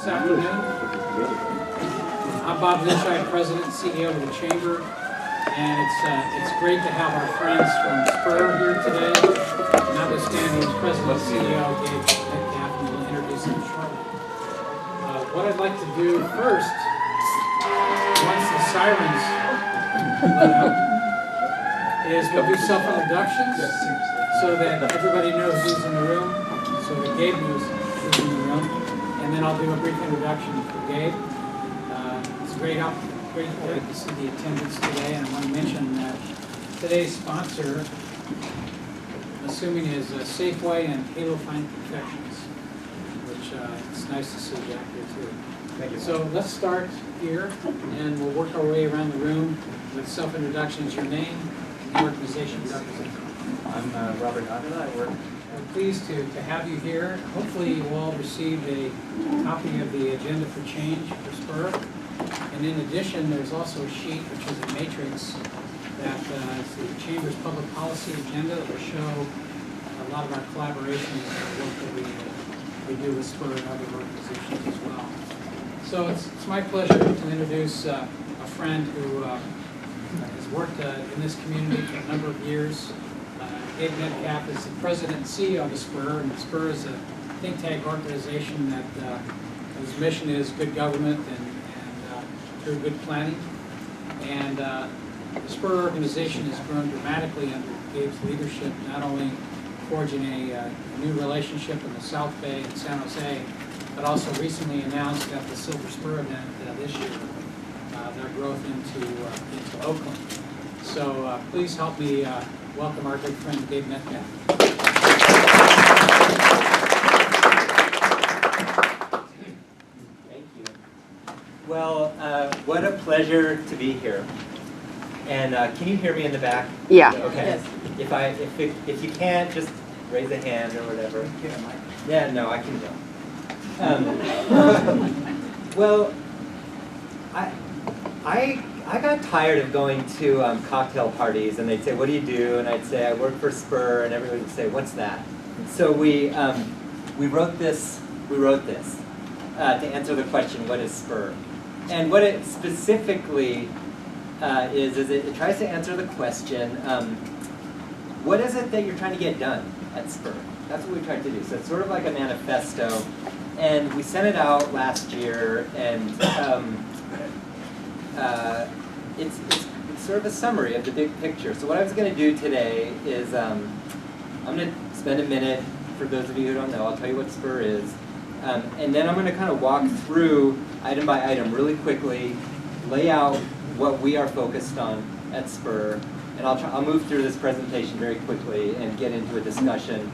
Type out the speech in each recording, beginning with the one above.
this afternoon. I'm Bob Lynchide, President and CEO of the Chamber, and it's great to have our friends from Spur here today. Notwithstanding President and CEO Gabriel Metcalf, and we'll introduce him shortly. What I'd like to do first, once the sirens let out, is we'll do self-introductions so that everybody knows who's in the room, so that Gabe knows who's in the room, and then I'll do a brief introduction for Gabe. It's great to see the attendance today, and I want to mention that today's sponsor, I'm assuming, is Safeway and Halo Fine Confections, which it's nice to see Jack here too. Thank you. So let's start here, and we'll work our way around the room with self-introductions, your name, and the organization you represent. I'm Robert Avila. I work. We're pleased to have you here. Hopefully you all received a copy of the Agenda for Change for Spur. And in addition, there's also a sheet, which is a matrix, that is the Chamber's public policy agenda that will show a lot of our collaborations and work that we do with Spur and other organizations as well. So it's my pleasure to introduce a friend who has worked in this community for a number of years. Gabriel Metcalf is the president and CEO of Spur, and Spur is a think tank organization that whose mission is good government and through good planning. And the Spur organization has grown dramatically under Gabe's leadership, not only forging a new relationship in the South Bay and San Jose, but also recently announced at the Silver Spur event this year their growth into Oakland. So please help me welcome our good friend Gabe Metcalf. Thank you. Well, what a pleasure to be here. And can you hear me in the back? Yeah. Okay. Yes. If you can't, just raise a hand or whatever. Yeah. No, I can go. Well, I got tired of going to cocktail parties, and they'd say, "What do you do?" And I'd say, "I work for Spur," and everybody would say, "What's that?" So we wrote this to answer the question, "What is Spur?" And what it specifically is it tries to answer the question, what is it that you're trying to get done at Spur? That's what we tried to do. So it's sort of like a manifesto, and we sent it out last year, and it's sort of a summary of the big picture. So what I was going to do today is I'm going to spend a minute, for those of you who don't know, I'll tell you what Spur is, and then I'm going to kind of walk through item by item really quickly, lay out what we are focused on at Spur, and I'll move through this presentation very quickly and get into a discussion.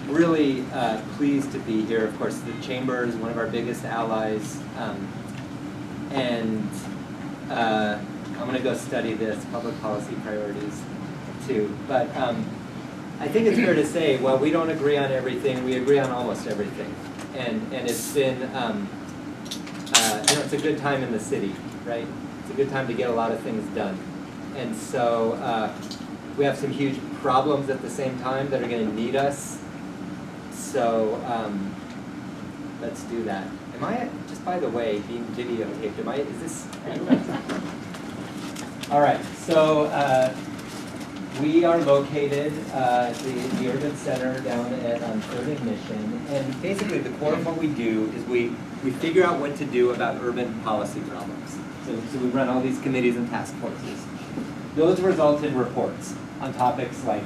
Really pleased to be here. Of course, the Chamber is one of our biggest allies, and I'm going to go study this, public policy priorities, too. But I think it's fair to say, while we don't agree on everything, we agree on almost everything. And it's been, it's a good time in the city, right? It's a good time to get a lot of things done. And so we have some huge problems at the same time that are going to need us. So let's do that. Am I, just by the way, being videotaped, is this? All right, so we are located at the Urban Center down at 3rd and Mission, and basically the core of what we do is we figure out what to do about urban policy problems. So we run all these committees and task forces. Those result in reports on topics like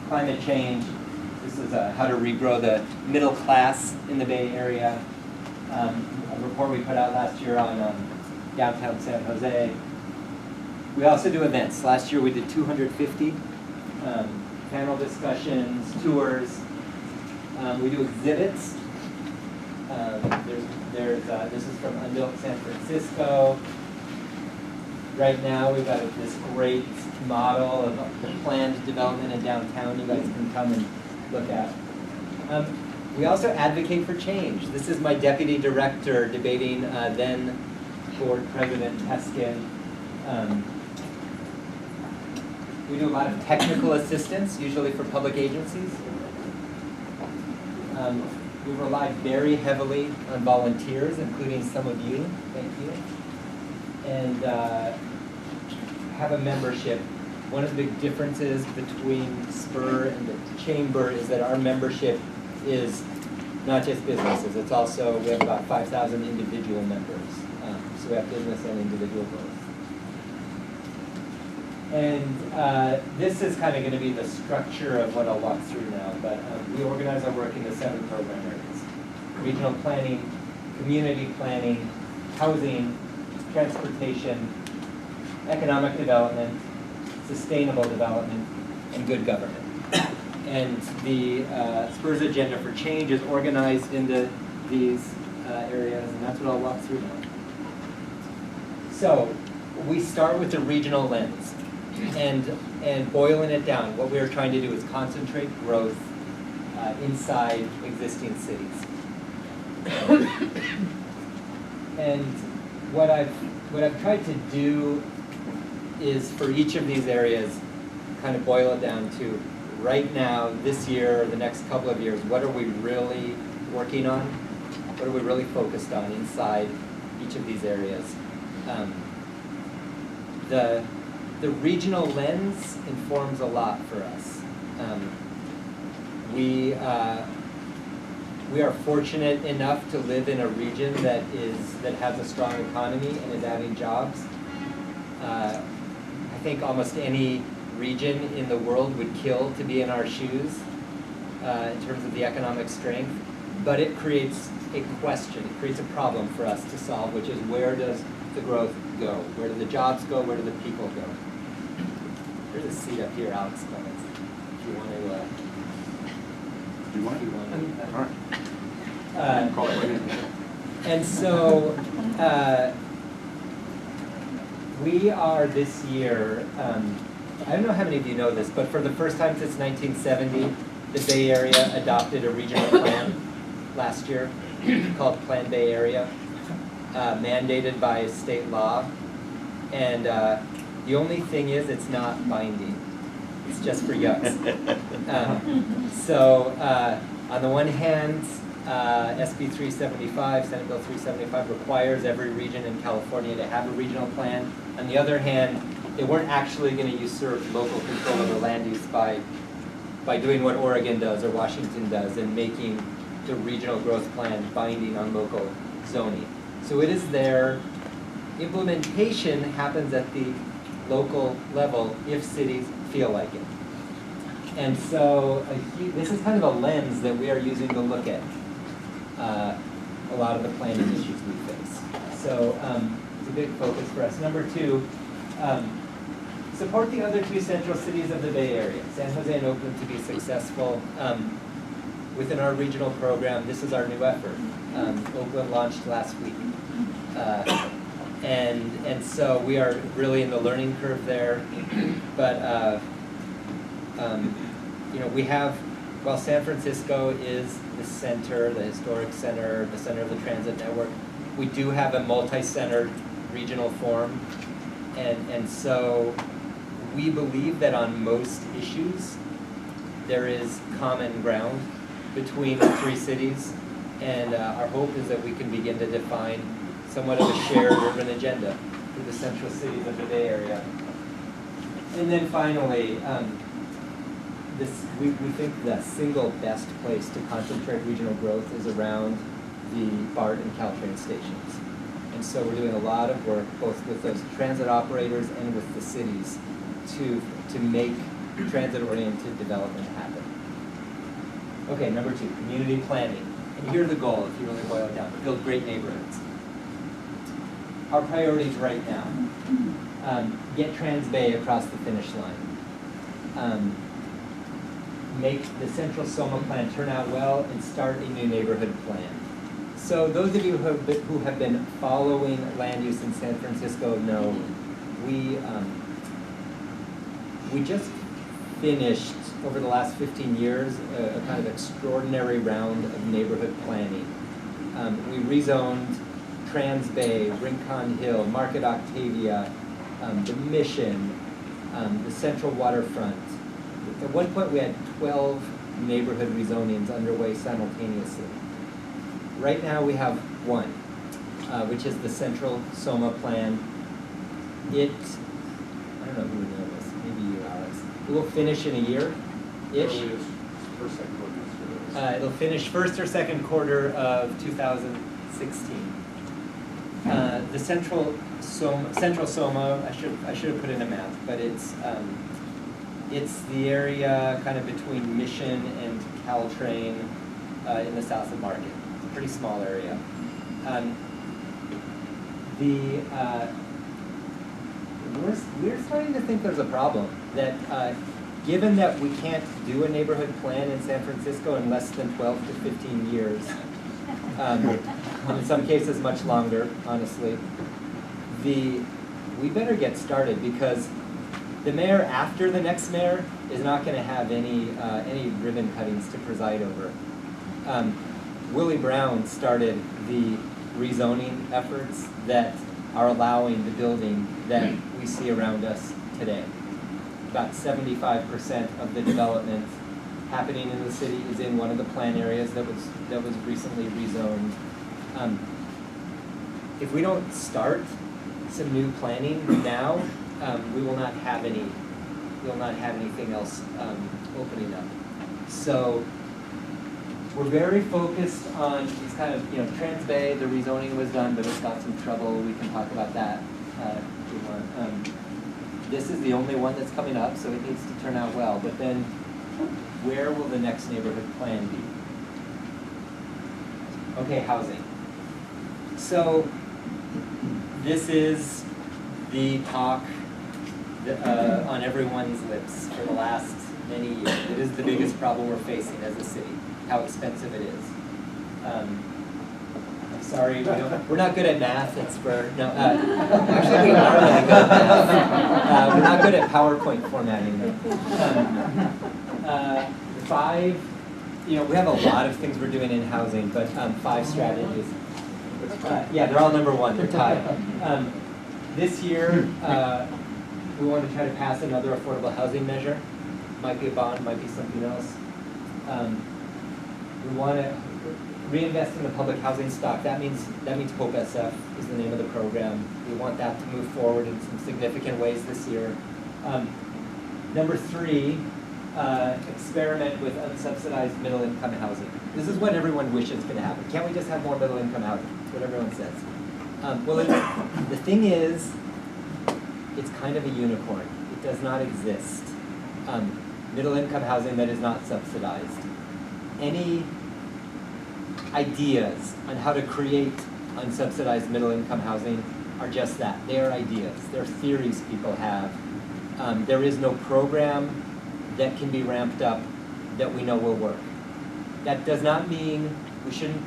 climate change. This is how to regrow the middle class in the Bay Area. A report we put out last year on downtown San Jose. We also do events. Last year we did 250 panel discussions, tours. We do exhibits. This is from Unbuilt San Francisco. Right now we've got this great model of the planned development in downtown you guys can come and look at. We also advocate for change. This is my deputy director debating then board president Teskin. We do a lot of technical assistance, usually for public agencies. We rely very heavily on volunteers, including some of you, thank you, and have a membership. One of the big differences between Spur and the Chamber is that our membership is not just businesses, it's also, we have about 5,000 individual members. So we have business and individual both. And this is kind of going to be the structure of what I'll walk through now, but we organize our work into 7 program areas: regional planning, community planning, housing, transportation, economic development, sustainable development, and good government. And the Spur's agenda for change is organized into these areas, and that's what I'll walk through now. So we start with the regional lens. And boiling it down, what we are trying to do is concentrate growth inside existing cities. And what I've tried to do is for each of these areas, kind of boil it down to right now, this year, the next couple of years, what are we really working on? What are we really focused on inside each of these areas? The regional lens informs a lot for us. We are fortunate enough to live in a region that has a strong economy and is adding jobs. I think almost any region in the world would kill to be in our shoes in terms of the economic strength, but it creates a question, it creates a problem for us to solve, which is where does the growth go? Where do the jobs go? Where do the people go? There's a seat up here, Alex Clemens, if you want to. All right. Call it right in. And so we are this year, I don't know how many of you know this, but for the first time since 1970, the Bay Area adopted a regional plan last year called Plan Bay Area, mandated by state law. And the only thing is it's not binding. It's just for yucks. On the one hand, SB 375, Senate Bill 375, requires every region in California to have a regional plan. On the other hand, they weren't actually going to usurp local control over land use by doing what Oregon does or Washington does and making the regional growth plan binding on local zoning. So it is there. Implementation happens at the local level if cities feel like it. And so this is kind of a lens that we are using to look at a lot of the planning issues we face. So it's a big focus for us. Number 2, support the other 2 central cities of the Bay Area, San Jose and Oakland, to be successful. Within our regional program, this is our new effort. Oakland launched last week. And so we are really in the learning curve there. But we have, while San Francisco is the center, the historic center, the center of the transit network, we do have a multi-centered regional forum. And so we believe that on most issues, there is common ground between the 3 cities. And our hope is that we can begin to define somewhat of a shared urban agenda for the central cities of the Bay Area. And then finally, we think the single best place to concentrate regional growth is around the BART and Caltrain stations. And so we're doing a lot of work both with those transit operators and with the cities to make transit-oriented development happen. Okay, number 2, community planning. And here's the goal, if you really boil it down: to build great neighborhoods. Our priorities right now: get Trans Bay across the finish line, make the Central Soma plan turn out well, and start a new neighborhood plan. So those of you who have been following land use in San Francisco know we just finished, over the last 15 years, a kind of extraordinary round of neighborhood planning. We rezoned Trans Bay, Rincon Hill, Market Octavia, the Mission, the Central Waterfront. At one point we had 12 neighborhood rezonings underway simultaneously. right now we have one, which is the Central Soma Plan. I don't know who would know this, maybe you, Alex. It will finish in a year-ish. First, second quarter next year. It'll finish first or second quarter of 2016. The Central Soma, I should have put in a map, but it's the area kind of between Mission and Caltrain in the south of Market. It's a pretty small area. We're starting to think there's a problem that given that we can't do a neighborhood plan in San Francisco in less than 12 to 15 years, and in some cases much longer, honestly, we better get started, because the mayor after the next mayor is not going to have any ribbon cuttings to preside over. Willie Brown started the rezoning efforts that are allowing the building that we see around us today. About 75% of the development happening in the city is in one of the plan areas that was recently rezoned. If we don't start some new planning now, we will not have anything else opening up. So we're very focused on these kind of, Trans Bay, the rezoning was done, but it's got some trouble. We can talk about that if you want. This is the only one that's coming up, so it needs to turn out well. But then, where will the next neighborhood plan be? Okay, housing. So this is the talk on everyone's lips for the last many years. It is the biggest problem we're facing as a city, how expensive it is. I'm sorry, we're not good at math at Spur. No, actually we are really good at math. We're not good at PowerPoint formatting though. We have a lot of things we're doing in housing, but 5 strategies. Yeah, they're all number 1, they're tied. This year, we want to try to pass another affordable housing measure. Might be a bond, might be something else. We want to reinvest in the public housing stock. That means Hope SF is the name of the program. We want that to move forward in some significant ways this year. Number 3, experiment with unsubsidized middle-income housing. This is what everyone wishes is going to happen. Can't we just have more middle-income housing? That's what everyone says. The thing is, it's kind of a unicorn. It does not exist. Middle-income housing that is not subsidized. Any ideas on how to create unsubsidized middle-income housing are just that. They are ideas. They're theories people have. There is no program that can be ramped up that we know will work. That does not mean we shouldn't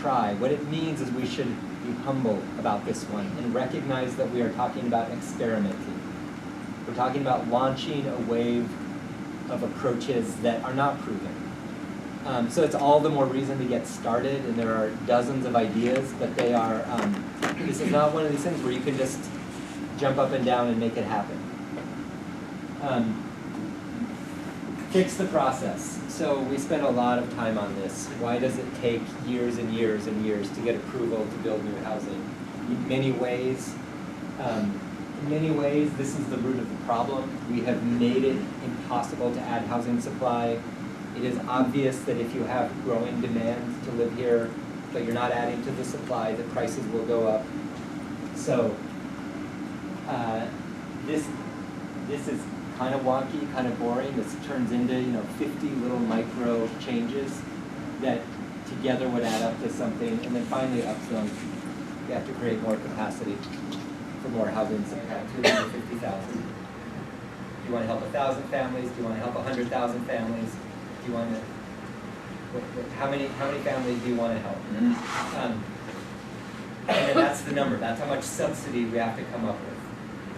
try. What it means is we should be humble about this one and recognize that we are talking about experimenting. We're talking about launching a wave of approaches that are not proven. So it's all the more reason to get started, and there are dozens of ideas, but they are, this is not one of these things where you can just jump up and down and make it happen. Fix the process. So we spent a lot of time on this. Why does it take years and years and years to get approval to build new housing? In many ways, this is the root of the problem. We have made it impossible to add housing supply. It is obvious that if you have growing demand to live here, but you're not adding to the supply, the prices will go up. So this is kind of wonky, kind of boring. This turns into 50 little micro changes that together would add up to something. And then finally, upzone. You have to create more capacity for more housing supply, 250,000. Do you want to help 1,000 families? Do you want to help 100,000 families? Do you want to? How many families do you want to help? And then that's the number. That's how much subsidy we have to come up with.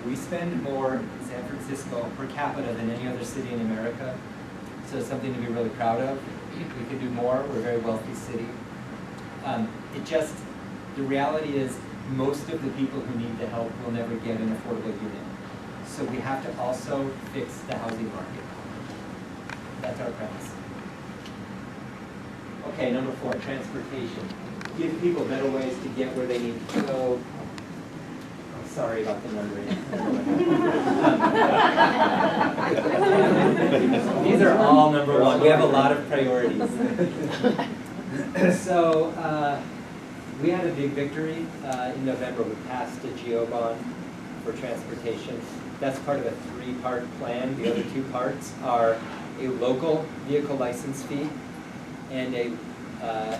We spend more in San Francisco per capita than any other city in America, so it's something to be really proud of. We could do more. We're a very wealthy city. The reality is most of the people who need the help will never get an affordable unit. So we have to also fix the housing market. That's our premise. Okay, number 4, transportation. give people better ways to get where they need to go. Oh, sorry about the numbering. These are all number one. We have a lot of priorities. So we had a big victory in November. We passed a GO bond for transportation. That's part of a 3-part plan. The other 2 parts are a local vehicle license fee and an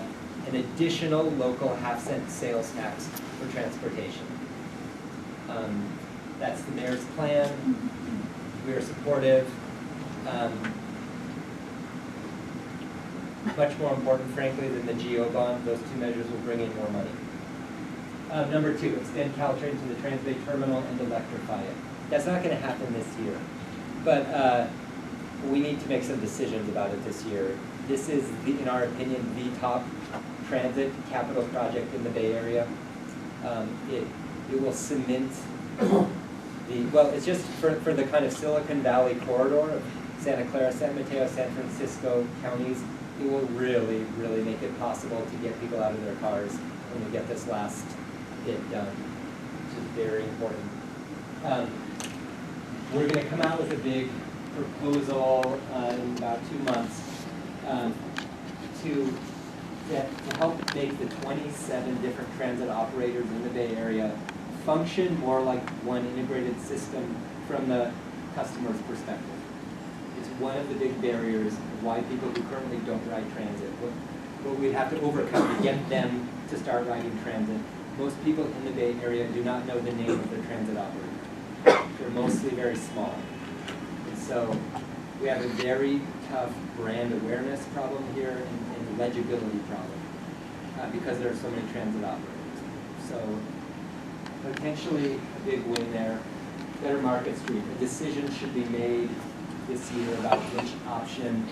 additional local half-cent sales tax for transportation. That's the mayor's plan. We are supportive. Much more important, frankly, than the GO bond. Those 2 measures will bring in more money. Number 2, extend Caltrain to the Transbay Terminal and electrify it. That's not going to happen this year, but we need to make some decisions about it this year. This is, in our opinion, the top transit capital project in the Bay Area. It will cement it's just for the kind of Silicon Valley corridor of Santa Clara, San Mateo, San Francisco counties. It will really, really make it possible to get people out of their cars when we get this last bit done, which is very important. We're going to come out with a big proposal in about 2 months to help make the 27 different transit operators in the Bay Area function more like one integrated system from the customer's perspective. It's one of the big barriers of why people who currently don't ride transit, what we'd have to overcome to get them to start riding transit. Most people in the Bay Area do not know the name of their transit operator. They're mostly very small. And so we have a very tough brand awareness problem here and legibility problem because there are so many transit operators. So potentially a big win there. Better Market Street. A decision should be made this year about which option.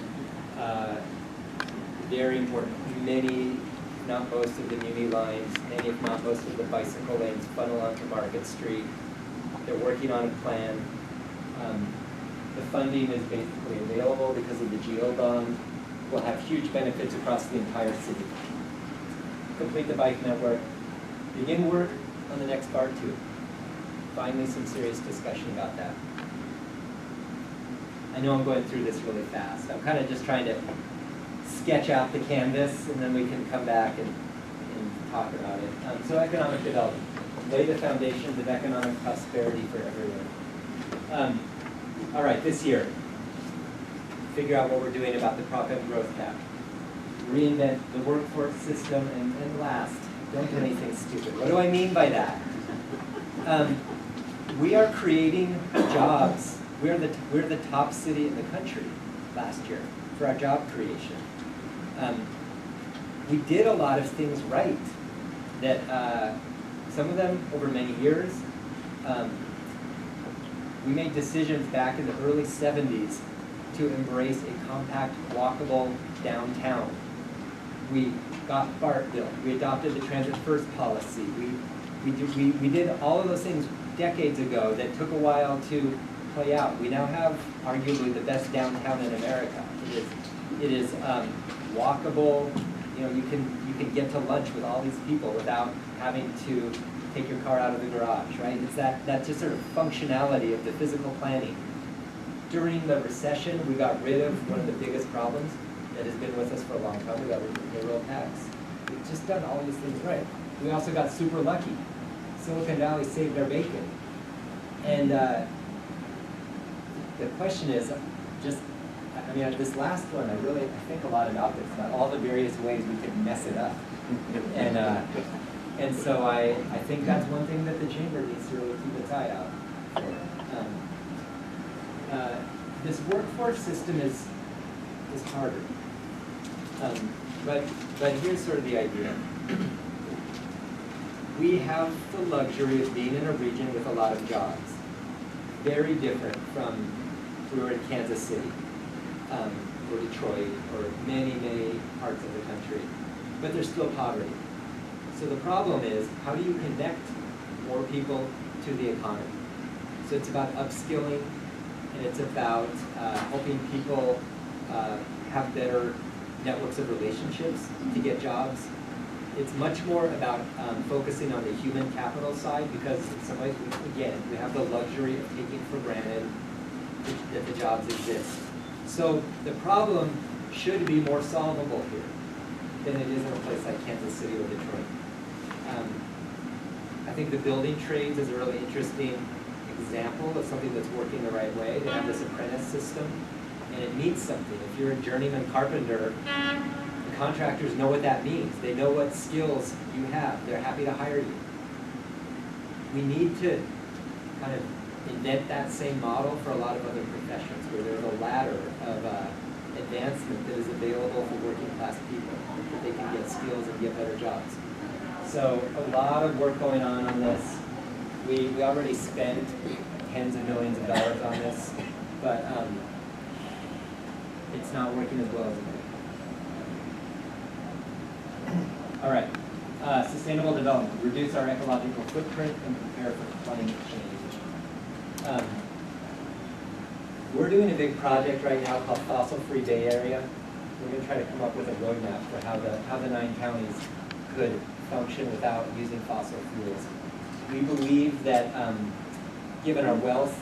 Very important. Many, not most of the Muni lines, many if not most of the bicycle lanes funnel onto Market Street. They're working on a plan. The funding is basically available because of the GO bond. We'll have huge benefits across the entire city. Complete the bike network. Begin work on the next part 2. Finally, some serious discussion about that. I know I'm going through this really fast. I'm kind of just trying to sketch out the canvas, and then we can come back and talk about it. So economic development. Lay the foundations of economic prosperity for everyone. All right, this year, figure out what we're doing about the profit growth cap. Reinvent the workforce system, and last, don't do anything stupid. What do I mean by that? We are creating jobs. We're the top city in the country last year for our job creation. We did a lot of things right that some of them over many years. We made decisions back in the early 70s to embrace a compact, walkable downtown. We got BART built. We adopted the Transit First policy. We did all of those things decades ago that took a while to play out. We now have arguably the best downtown in America. It is walkable. You know, you can get to lunch with all these people without having to take your car out of the garage, right? It's that just sort of functionality of the physical planning. During the recession, we got rid of one of the biggest problems that has been with us for a long time. We got rid of the payroll tax. We've just done all these things right. We also got super lucky. Silicon Valley saved our bacon. And the question is, this last one, I think a lot about this, about all the various ways we could mess it up. And so I think that's one thing that the chamber needs to really keep its eye out for. This workforce system is harder. But here's sort of the idea. We have the luxury of being in a region with a lot of jobs. Very different from if we were in Kansas City, or Detroit, or many, many parts of the country. But there's still poverty. So the problem is, how do you connect more people to the economy? So it's about upskilling, and it's about helping people have better networks of relationships to get jobs. it's much more about focusing on the human capital side, because in some ways, we have the luxury of taking for granted that the jobs exist. So the problem should be more solvable here than it is in a place like Kansas City or Detroit. I think the building trades is a really interesting example of something that's working the right way. They have this apprentice system, and it means something. If you're a journeyman carpenter, the contractors know what that means. They know what skills you have. They're happy to hire you. We need to kind of invent that same model for a lot of other professions, where there's a ladder of advancement that is available for working class people, that they can get skills and get better jobs. So a lot of work going on this. We already spent tens of millions of dollars on this, but it's not working as well as it could. All right, sustainable development, reduce our ecological footprint and prepare for climate change. We're doing a big project right now called Fossil-Free Bay Area. We're going to try to come up with a roadmap for how the 9 counties could function without using fossil fuels. We believe that given our wealth,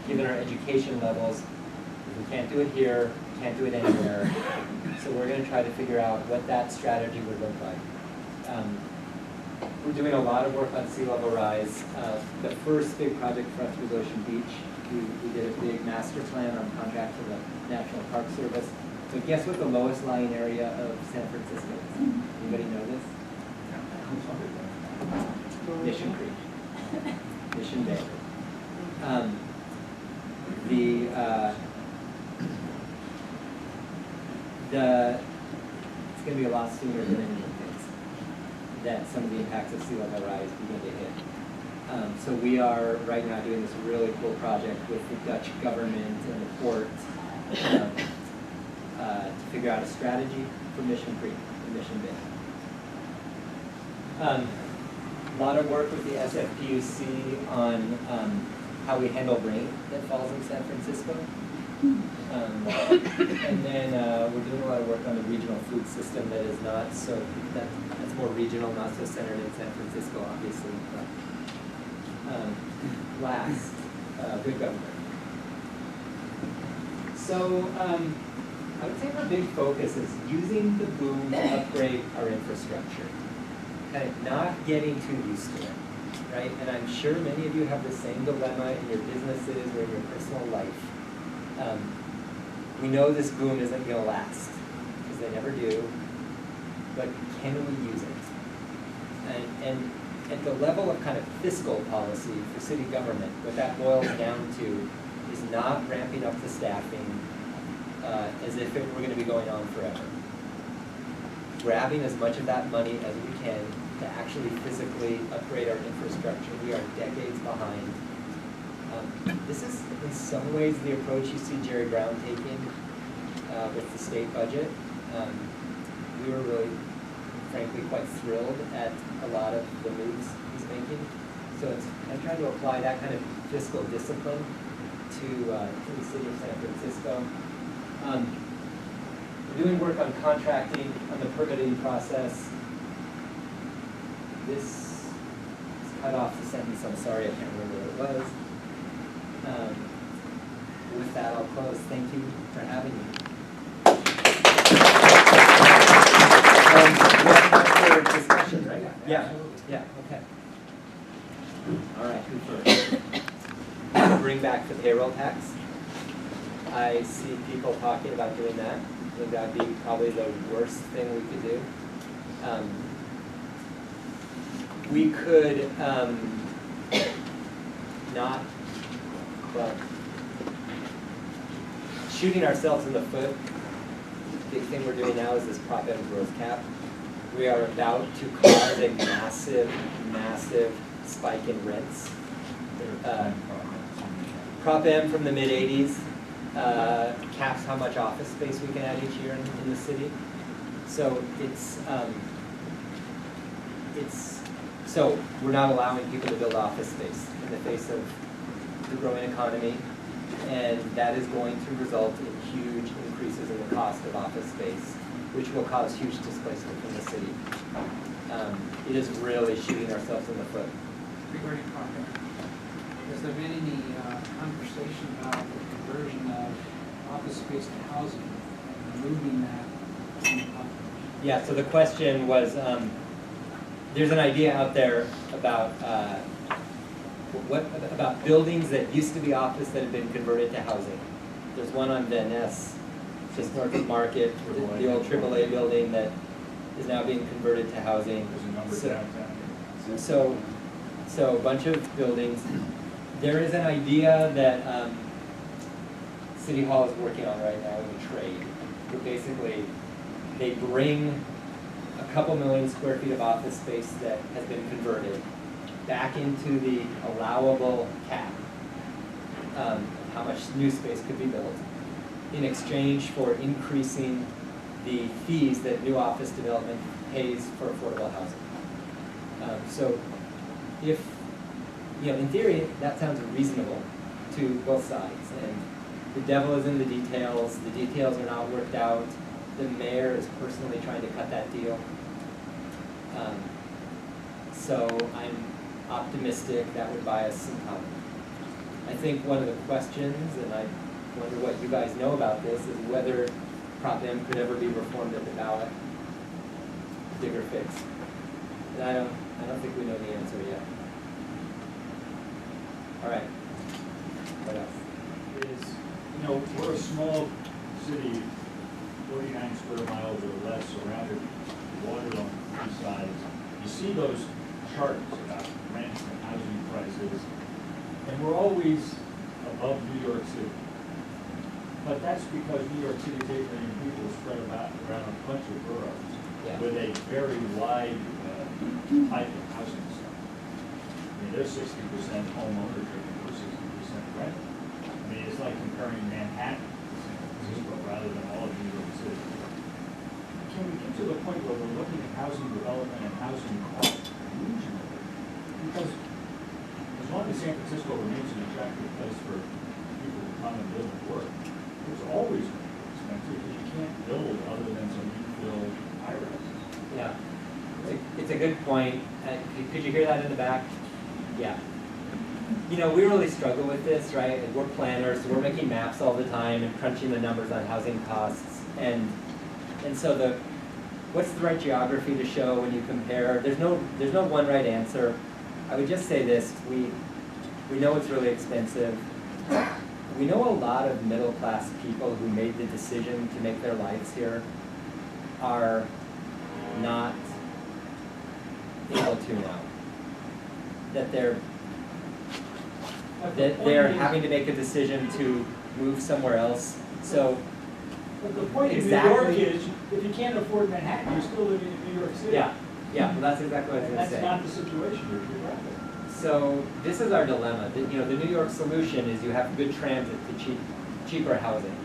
given our education levels, if we can't do it here, can't do it anywhere. So we're going to try to figure out what that strategy would look like. We're doing a lot of work on sea level rise. The first big project for us was Ocean Beach. We did a big master plan on contract to the National Park Service. So guess what the lowest lying area of San Francisco is? Anybody know this? Mission Creek. Mission Bay. It's going to be a lot sooner than anyone thinks that some of the impacts of sea level rise begin to hit. So we are right now doing this really cool project with the Dutch government and the port to figure out a strategy for Mission Creek and Mission Bay. A lot of work with the SFPUC on how we handle rain that falls in San Francisco. And then we're doing a lot of work on the regional food system that is not so, that's more regional, not so centered in San Francisco, obviously. But, last, good government. So I would say our big focus is using the boom to upgrade our infrastructure. Kind of not getting too used to it, right? And I'm sure many of you have the same dilemma in your businesses or in your personal life. We know this boom isn't going to last, because they never do, but can we use it? And at the level of kind of fiscal policy for city government, what that boils down to is not ramping up the staffing as if it were going to be going on forever. Grabbing as much of that money as we can to actually physically upgrade our infrastructure. We are decades behind. This is, in some ways, the approach you see Jerry Brown taking with the state budget. We were really, frankly, quite thrilled at a lot of the moves he's making. So I'm trying to apply that kind of fiscal discipline to the city of San Francisco. We're doing work on contracting, on the permitting process. This is cut off the sentence, I'm sorry, I can't remember what it was. With that, I'll close. Thank you for having me. We have time for discussion, right? Yeah. Yeah. Okay. All right. Who first? Bring back the payroll tax. I see people talking about doing that. I think that would be probably the worst thing we could do. We could not, well, shooting ourselves in the foot. The big thing we're doing now is this Prop M growth cap. We are about to cause a massive, massive spike in rents. Prop M from the mid-'80s caps how much office space we can add each year in the city. So so we're not allowing people to build office space in the face of the growing economy, and that is going to result in huge increases in the cost of office space, which will cause huge displacement from the city. it is really shooting ourselves in the foot. Regarding property, has there been any conversation about the conversion of office space to housing and moving that in the population? Yeah, so the question was, there's an idea out there about about buildings that used to be office that have been converted to housing. There's one on Van Ness, just north of Market, the old AAA building that is now being converted to housing. There's a number downtown. So a bunch of buildings. There is an idea that City Hall is working on right now in a trade, where basically they bring a couple million square feet of office space that has been converted back into the allowable cap, how much new space could be built, in exchange for increasing the fees that new office development pays for affordable housing. So if, in theory, that sounds reasonable to both sides. And the devil is in the details. The details are not worked out. The mayor is personally trying to cut that deal. So I'm optimistic that would buy us some time. I think one of the questions, and I wonder what you guys know about this, is whether Prop M could ever be reformed at the ballot. Bigger fix. And I don't think we know the answer yet. All right. What else? We're a small city, 49 square miles or less, surrounded with water on three sides. You see those charts about rent and housing prices, and we're always above New York City. But that's because New York City is 8 million people spread around a bunch of boroughs with a very wide type of housing stock. There's 60% home ownership and we're 60% rent. It's like comparing Manhattan to San Francisco rather than all of New York City. Can we get to the point where we're looking at housing development and housing costs regionally? Because as long as San Francisco remains an attractive place for people to come and live and work, it's always going to be expensive because you can't build other than some infill high-rises. Yeah, it's a good point. Could you hear that in the back? Yeah. We really struggle with this, right? And we're planners, so we're making maps all the time and crunching the numbers on housing costs. And so what's the right geography to show when you compare? There's no one right answer. I would just say this: we know it's really expensive. We know a lot of middle-class people who made the decision to make their lives here are not able to now. That they're having to make a decision to move somewhere else. So But the point in New York is, if you can't afford Manhattan, you're still living in New York City. Yeah, well, that's exactly what I was going to say. That's not the situation you're geographically. So this is our dilemma. The New York solution is you have good transit to cheaper housing.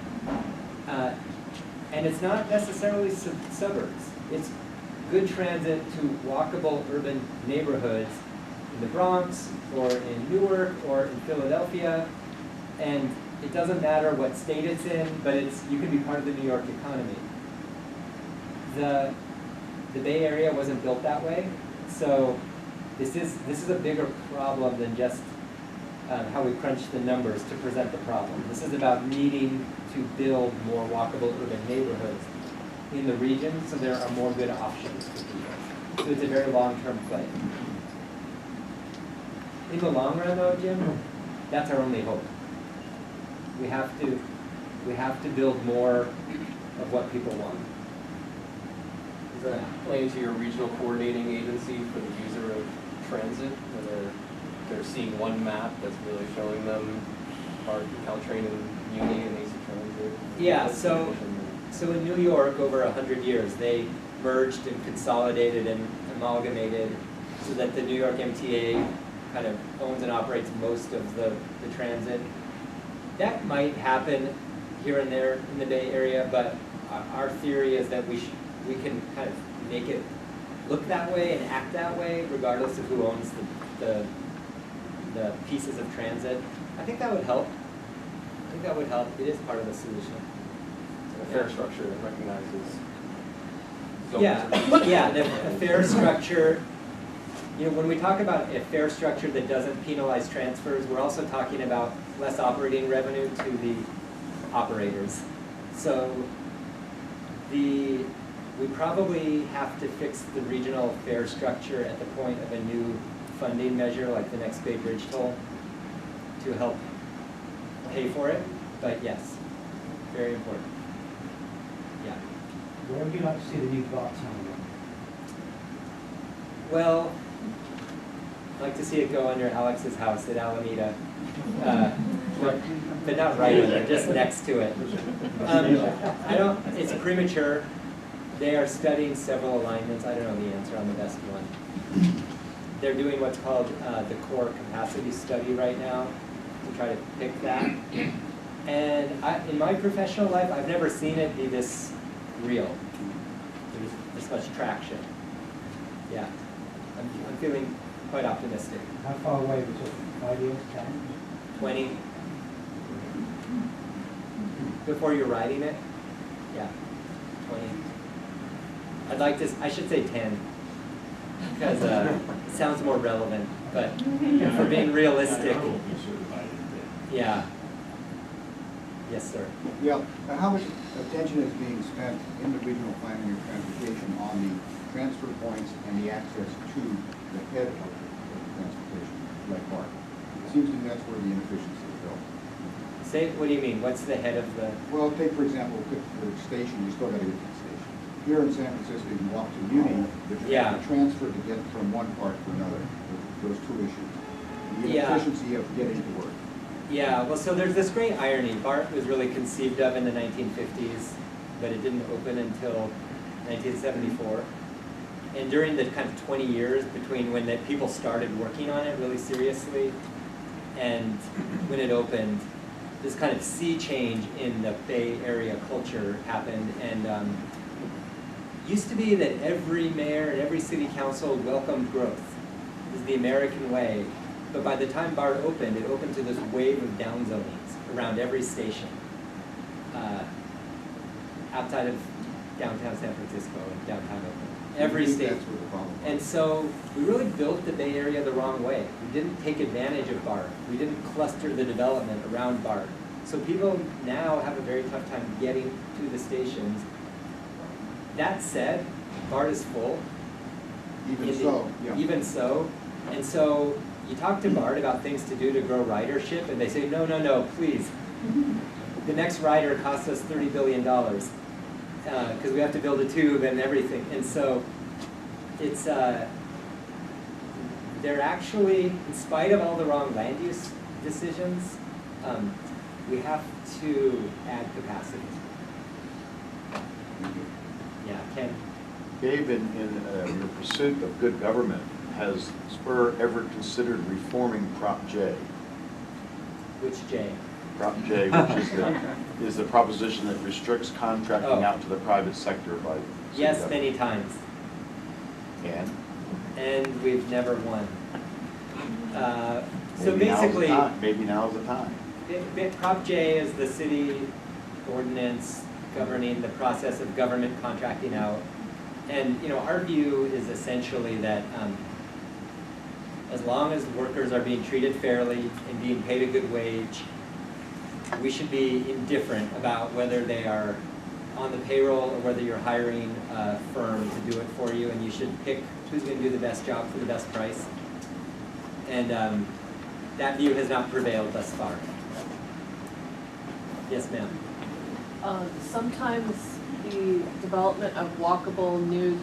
And it's not necessarily suburbs. It's good transit to walkable urban neighborhoods in the Bronx or in Newark or in Philadelphia. And it doesn't matter what state it's in, but you can be part of the New York economy. The Bay Area wasn't built that way, so this is a bigger problem than just how we crunch the numbers to present the problem. This is about needing to build more walkable urban neighborhoods in the region so there are more good options for people. So it's a very long-term play. In the long run, though, Jim, that's our only hope. We have to build more of what people want. Does that play into your regional coordinating agency for the user of transit, where they're seeing one map that's really showing them our Caltrain and Uni and AC Transit? Yeah, so in New York, over 100 years, they merged and consolidated and amalgamated so that the New York MTA kind of owns and operates most of the transit. That might happen here and there in the Bay Area, but our theory is that we can kind of make it look that way and act that way, regardless of who owns the pieces of transit. I think that would help. It is part of the solution. A fare structure that recognizes zones. Yeah, a fair structure. You know, when we talk about a fair structure that doesn't penalize transfers, we're also talking about less operating revenue to the operators. So we probably have to fix the regional fare structure at the point of a new funding measure, like the next Bay Bridge toll, to help pay for it. But yes, very important. Yeah. Where would you like to see the new BART tunnel? Well, I'd like to see it go under Alex's house at Alameda. But not right in there, just next to it. It's premature. They are studying several alignments. I don't know the answer on the best one. They're doing what's called the core capacity study right now to try to pick that. And in my professional life, I've never seen it be this real. There's this much traction. Yeah, I'm feeling quite optimistic. How far away? We're talking 5 years, 10? 20. Before you're riding it? Yeah, 20. I'd like to, I should say 10, because it sounds more relevant, but for being realistic, yeah. Yes, sir. Yeah, how much attention is being spent in the regional planning of transportation on the transfer points and the access to the head of the transportation, like BART? It seems to me that's where the inefficiency is built. Say, what do you mean? What's the head of the? Well, take for example, the station, you still got to get to the station. Here in San Francisco, you can walk to Muni, but you have to transfer to get from one part to another. Those two issues. The inefficiency of getting to work. Yeah, well, so there's this great irony. BART was really conceived of in the 1950s, but it didn't open until 1974. And during the kind of 20 years between when the people started working on it really seriously and when it opened, this kind of sea change in the Bay Area culture happened. And used to be that every mayor and every city council welcomed growth. This is the American way. But by the time BART opened, it opened to this wave of downzonings around every station outside of downtown San Francisco and downtown Oakland. Every station. That's where the problem is. And so we really built the Bay Area the wrong way. We didn't take advantage of BART. We didn't cluster the development around BART. So people now have a very tough time getting to the stations. That said, BART is full. Even so. And so you talk to BART about things to do to grow ridership, and they say, no, no, no, please. The next rider costs us $30 billion because we have to build a tube and everything. And so it's, they're actually, in spite of all the wrong land use decisions, we have to add capacity. Yeah, Ken? Gabe, in your pursuit of good government, has Spur ever considered reforming Prop J? Which J? Prop J, which is the proposition that restricts contracting out to the private sector by city Yes, government. many times. And we've never won. So basically, maybe now's the time. Prop J is the city ordinance governing the process of government contracting out. And our view is essentially that as long as workers are being treated fairly and being paid a good wage, we should be indifferent about whether they are on the payroll or whether you're hiring a firm to do it for you, and you should pick who's going to do the best job for the best price. And that view has not prevailed thus far. Yes, ma'am. Sometimes the development of walkable new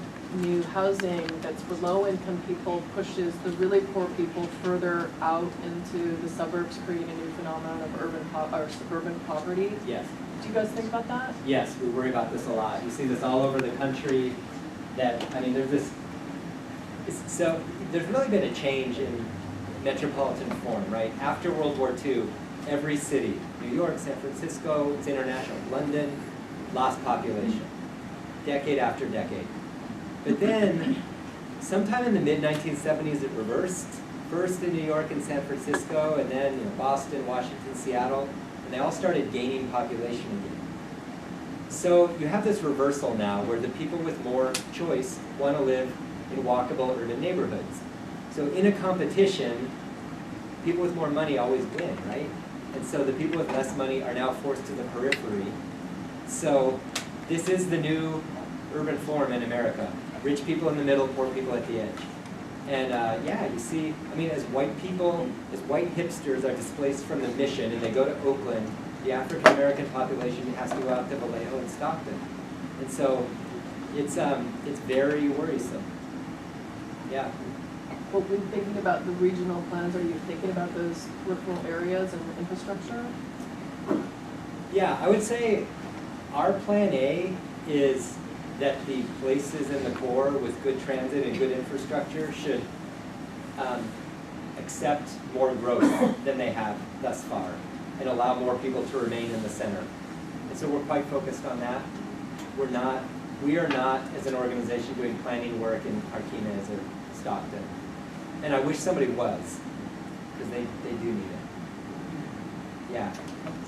housing that's for low-income people pushes the really poor people further out into the suburbs, creating a new phenomenon of urban or suburban poverty. Yes. Do you guys think about that? Yes, we worry about this a lot. You see this all over the country. There's this. So there's really been a change in metropolitan form, right? After World War II, every city, New York, San Francisco, it's international, London, lost population, decade after decade. But then, sometime in the mid-1970s, it reversed. First in New York and San Francisco, and then Boston, Washington, Seattle, and they all started gaining population again. So you have this reversal now where the people with more choice want to live in walkable urban neighborhoods. So in a competition, people with more money always win, right? And so the people with less money are now forced to the periphery. So this is the new urban form in America. Rich people in the middle, poor people at the edge. And yeah, you see, I mean, as white people, as white hipsters are displaced from the Mission and they go to Oakland, the African-American population has to go out to Vallejo and Stockton. And so it's very worrisome. Yeah. Well, when thinking about the regional plans, are you thinking about those peripheral areas and infrastructure? Yeah, I would say our plan A is that the places in the core with good transit and good infrastructure should accept more growth than they have thus far and allow more people to remain in the center. And so we're quite focused on that. We are not as an organization doing planning work in Martinez or Stockton. And I wish somebody was, because they do need it. Yeah.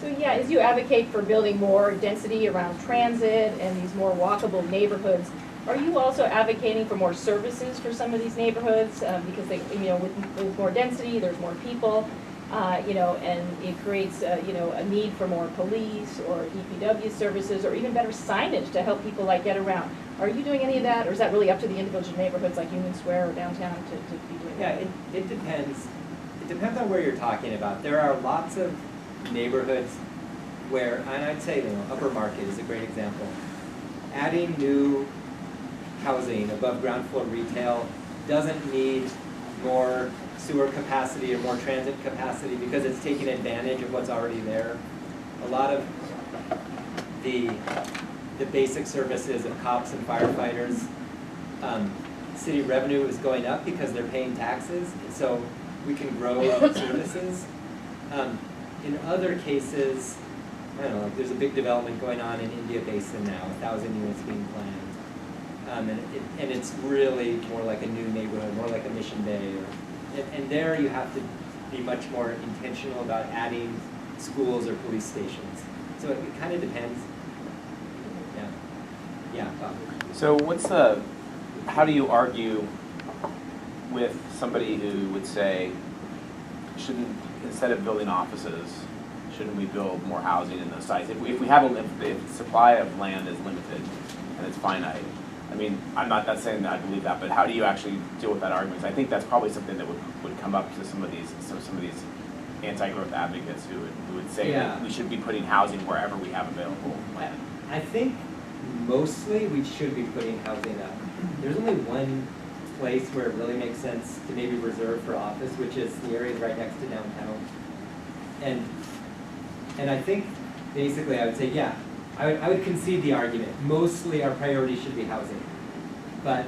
So yeah, as you advocate for building more density around transit and these more walkable neighborhoods, are you also advocating for more services for some of these neighborhoods? Because they, with more density, there's more people, and it creates, a need for more police or DPW services or even better signage to help people get around. Are you doing any of that, or is that really up to the individual neighborhoods like Union Square or downtown to be doing that? Yeah, it depends. It depends on where you're talking about. There are lots of neighborhoods where, and I'd say, Upper Market is a great example. Adding new housing, above ground floor retail, doesn't need more sewer capacity or more transit capacity because it's taking advantage of what's already there. A lot of the basic services of cops and firefighters, city revenue is going up because they're paying taxes, and so we can grow services. In other cases, I don't know, like there's a big development going on in India Basin now, 1,000 units being planned. And it's really more like a new neighborhood, more like a Mission Bay. And there you have to be much more intentional about adding schools or police stations. So it kind of depends. Yeah. Yeah, Bob. So how do you argue with somebody who would say, instead of building offices, shouldn't we build more housing in those sites? If the supply of land is limited and it's finite, I mean, I'm not saying that I believe that, but how do you actually deal with that argument? I think that's probably something that would come up to some of these anti-growth advocates who would say that we should be putting housing wherever we have available land. I think mostly we should be putting housing up. There's only one place where it really makes sense to maybe reserve for office, which is the areas right next to downtown. And I think basically I would say, yeah, I would concede the argument. Mostly our priority should be housing. But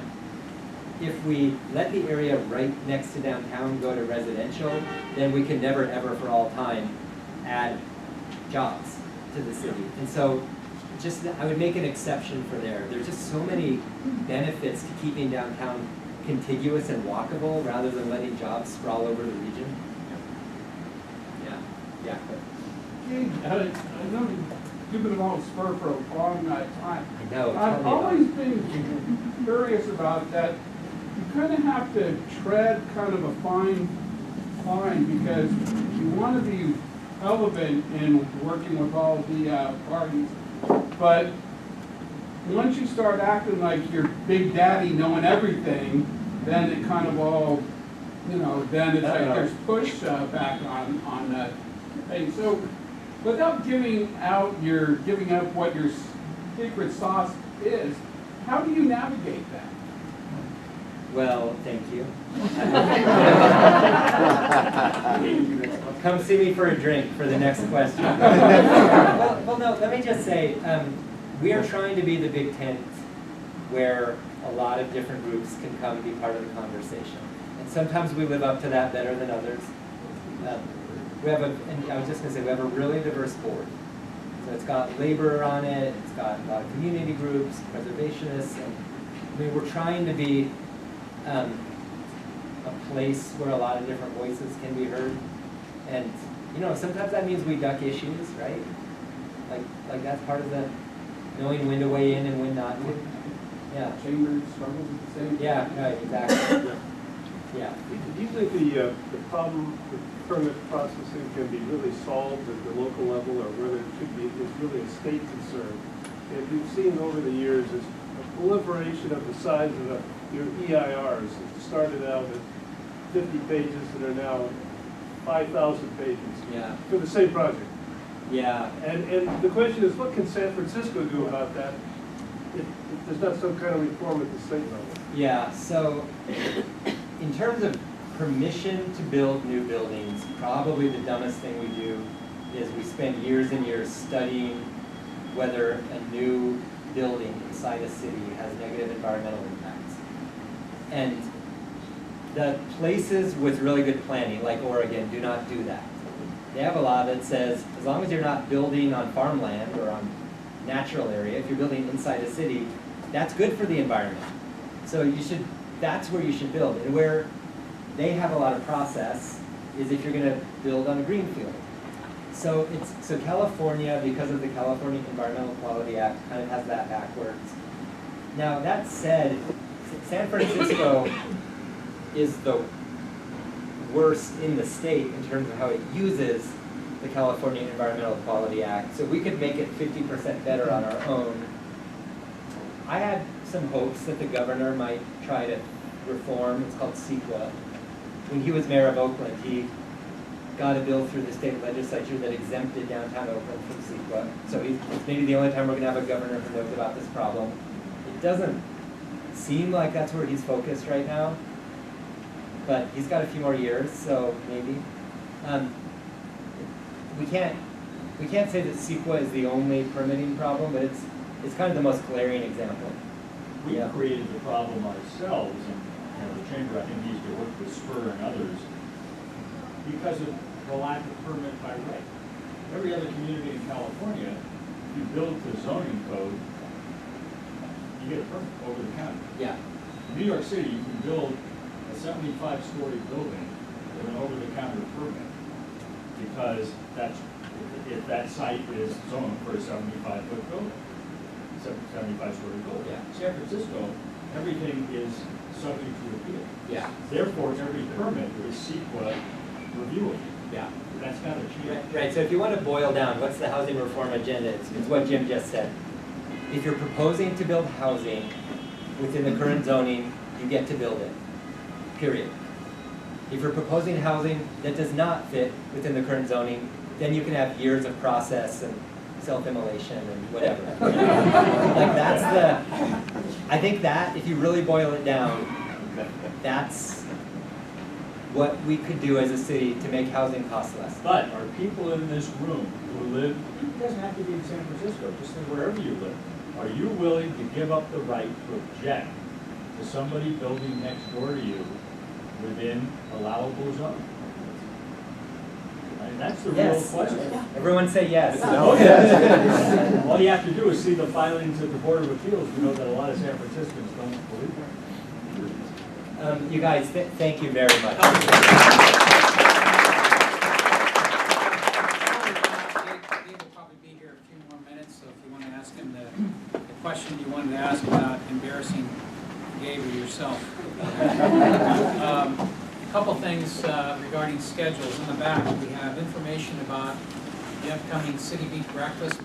if we let the area right next to downtown go to residential, then we can never, ever, for all time, add jobs to the city. And so I would make an exception for there. There's just so many benefits to keeping downtown contiguous and walkable rather than letting jobs sprawl over the region. Yeah. I know you've been involved with Spur for a long time. I know. I've always been curious about that. You kind of have to tread kind of a fine line because you want to be relevant in working with all the parties. But once you start acting like you're Big Daddy knowing everything, then it kind of all, then it's like there's push back on that thing. So without giving out what your secret sauce is, how do you navigate that? Well, thank you. Come see me for a drink for the next question. well, no, let me just say, we are trying to be the big tent where a lot of different groups can come and be part of the conversation. And sometimes we live up to that better than others. We have and I was just going to say, we have a really diverse board. So it's got labor on it, it's got a lot of community groups, preservationists, and we're trying to be a place where a lot of different voices can be heard. And, sometimes that means we duck issues, right? Like that's part of the knowing when to weigh in and when not to. Yeah, Chambers struggles with the same. yeah, right, exactly. Yeah. Do you think the problem with permit processing can be really solved at the local level, or whether it should be, is really a state concern? If you've seen over the years, is a proliferation of the size of your EIRs that started out at 50 pages and are now 5,000 pages Yeah. for the same project. Yeah. And the question is, what can San Francisco do about that if there's not some kind of reform at the state level? Yeah, so in terms of permission to build new buildings, probably the dumbest thing we do is we spend years and years studying whether a new building inside a city has negative environmental impacts. And the places with really good planning, like Oregon, do not do that. They have a law that says, as long as you're not building on farmland or on natural area, if you're building inside a city, that's good for the environment. So you should, that's where you should build. And where they have a lot of process is if you're gonna build on a green field. So California, because of the California Environmental Quality Act, kind of has that backwards. Now, that said, San Francisco is the worst in the state in terms of how it uses the California Environmental Quality Act. So we could make it 50% better on our own. I had some hopes that the governor might try to reform, it's called CEQA. When he was mayor of Oakland, he got a bill through the state legislature that exempted downtown Oakland from CEQA. So it's maybe the only time we're gonna have a governor who knows about this problem. It doesn't seem like that's where he's focused right now, but he's got a few more years, so maybe. We can't say that CEQA is the only permitting problem, but it's kind of the most glaring example. We created the problem ourselves, and the chamber, I think, needs to work with Spur and others because of the lack of permit by right. Every other community in California, if you build the zoning code, you get a permit over the counter. Yeah. In New York City, you can build a 75-story building with an over-the-counter permit because if that site is zoned for a 75-foot building, 75-story building. Yeah. San Francisco, everything is subject to appeal. Yeah. Therefore, every permit is CEQA reviewable. Yeah. That's kind of cheap. Right, so if you want to boil down, what's the housing reform agenda? It's what Jim just said. If you're proposing to build housing within the current zoning, you get to build it, period. If you're proposing housing that does not fit within the current zoning, then you can have years of process and self-immolation and whatever. Like that's I think that, if you really boil it down, that's what we could do as a city to make housing cost less. But are people in this room who live, it doesn't have to be in San Francisco, just wherever you live, are you willing to give up the right to object to somebody building next door to you within allowable zone? I mean, that's the real question. Everyone say yes. Oh, yes. All you have to do is see the filings at the Board of Appeals to know that a lot of San Franciscans don't believe that. You guys, thank you very much. Dave will probably be here a few more minutes, so if you want to ask him the question you wanted to ask without embarrassing Gabe or yourself. A couple things regarding schedules. In the back, we have information about the upcoming City Beat Breakfast